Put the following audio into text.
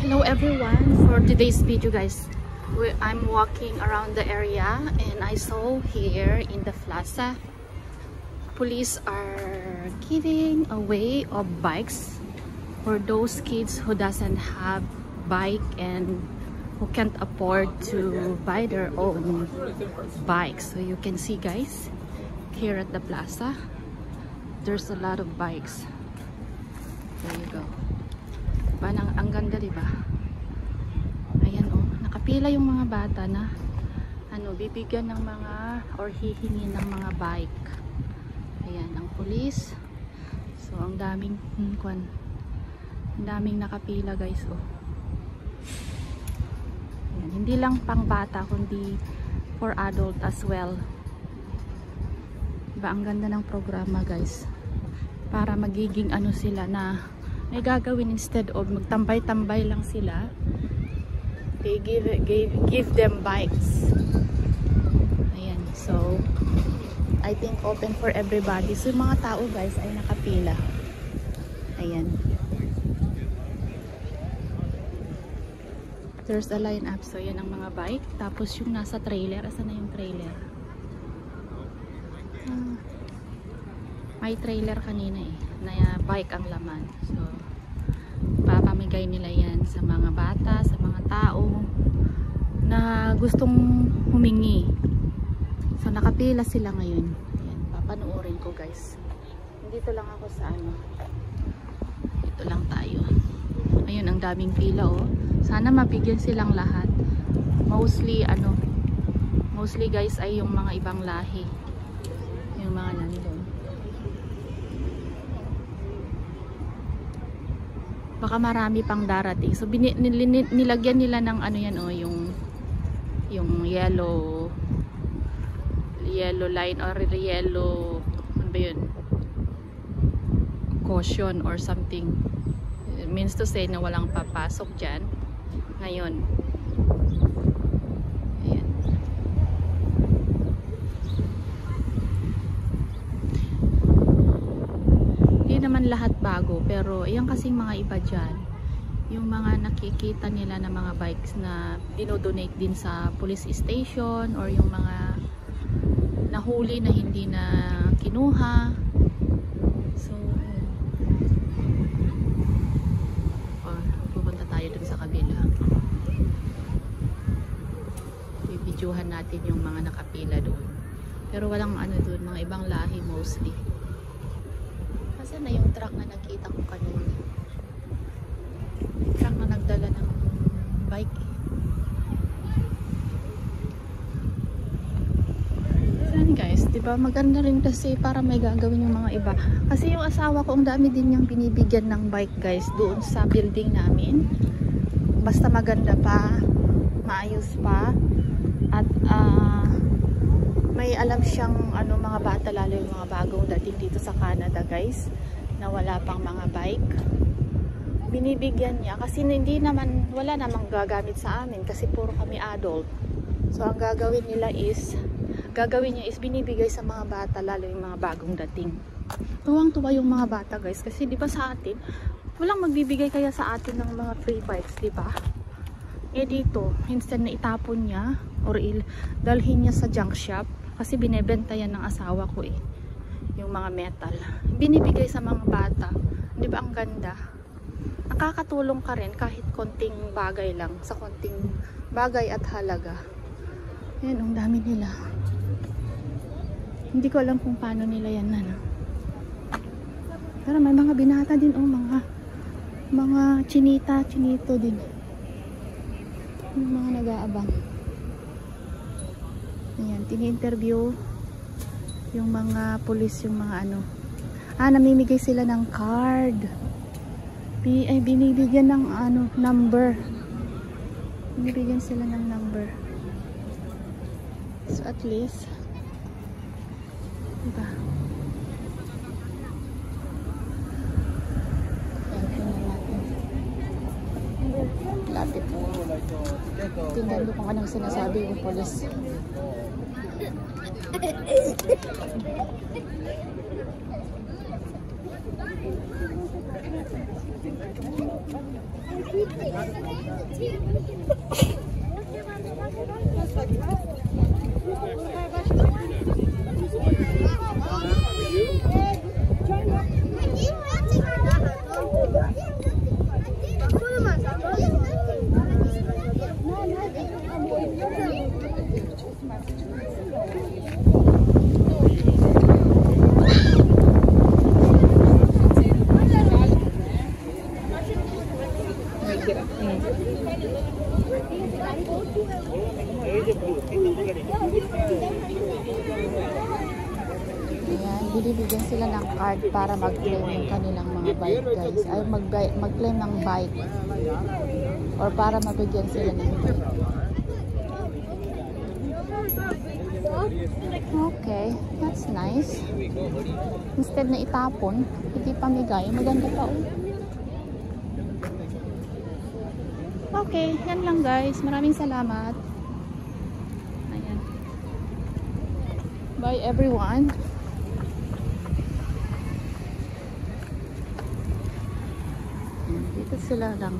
Hello everyone, for today's video guys, I'm walking around the area and I saw here in the plaza police are giving away of bikes for those kids who doesn't have bike and who can't afford to buy their own bike. So you can see guys, here at the plaza there's a lot of bikes. There you go. Ang ganda, diba? Ayan oh, nakapila yung mga bata na bibigyan ng mga or hihingi ng mga bike. Ayan ang pulis. So ang daming nakapila guys oh. Ayan, hindi lang pang bata kundi for adult as well. Diba ang ganda ng programa guys? Para magiging sila na may gagawin instead of magtambay-tambay lang sila. They give them bikes. Ayan, so I think open for everybody. So yung mga tao guys ay nakapila. Ayan. There's a line up. So yan ang mga bike. Tapos yung nasa trailer. Asan na yung trailer? May trailer kanina eh. Na bike ang laman. So papamigay nila yan sa mga bata, sa mga tao na gustong humingi. So nakapila sila ngayon. Ayan, papanoorin ko guys. Dito lang ako sa dito lang tayo. Ayun ang daming pila oh. Sana mabigyan silang lahat. Mostly mostly guys ay yung mga ibang lahi. Yung mga nandun. Baka marami pang darating. So nilagyan nila ng yan oh, yung yellow line or yellow ba yun? Caution or something. It means to say na walang papasok dyan ngayon. Ayan. Hindi naman lahat bago, pero ayan kasing mga iba dyan, yung mga nakikita nila na mga bikes na dinodonate din sa police station or yung mga nahuli na hindi na kinuha. So pupunta tayo dun sa kabila, bibidyohan natin yung mga nakapila doon, pero walang doon, mga ibang lahi mostly. Kasi na yung truck na nakita ko kanina, truck na nagdala ng bike. Yan guys, diba maganda rin kasi para may gagawin yung mga iba. Kasi yung asawa ko ang dami din niyang binibigyan ng bike guys doon sa building namin. Basta maganda pa, maayos pa, at may alam siyang mga bata, lalo yung mga bagong dating dito sa Canada guys, na wala pang mga bike. Binibigyan niya kasi wala namang gagamit sa amin kasi puro kami adult. So ang gagawin niya is binibigay sa mga bata, lalo yung mga bagong dating. Tuwang-tuwa yung mga bata guys kasi di ba sa atin walang magbibigay kaya sa atin ng mga free bikes, di ba? Dito instead na itapon niya or dalhin niya sa junk shop, kasi binebenta yan ng asawa ko yung mga metal, binibigay sa mga bata. Di ba ang ganda? Nakakatulong ka rin kahit konting bagay lang, sa konting bagay at halaga. Yan, ang dami nila. Hindi ko alam kung paano nila yan pero may mga binata din mga chinito din, yung mga nag-aabang. Ayan, tini-interview yung mga police, yung mga namimigay sila ng card. Binibigyan ng number. Binibigyan sila ng number. So at least, diba? Lapit po. Tingnan mo kung anong sinasabi yung police. Ayan, binibigyan sila ng card para mag-claim yung kanilang mga bike guys. Ay mag-claim ng bike. Or para mabigyan sila ng bike. Okay, that's nice. Instead na itapon, hindi pamigay. Maganda pa oh. Okay, yan lang guys. Maraming salamat. Ayan. Bye everyone. Dito sila lang.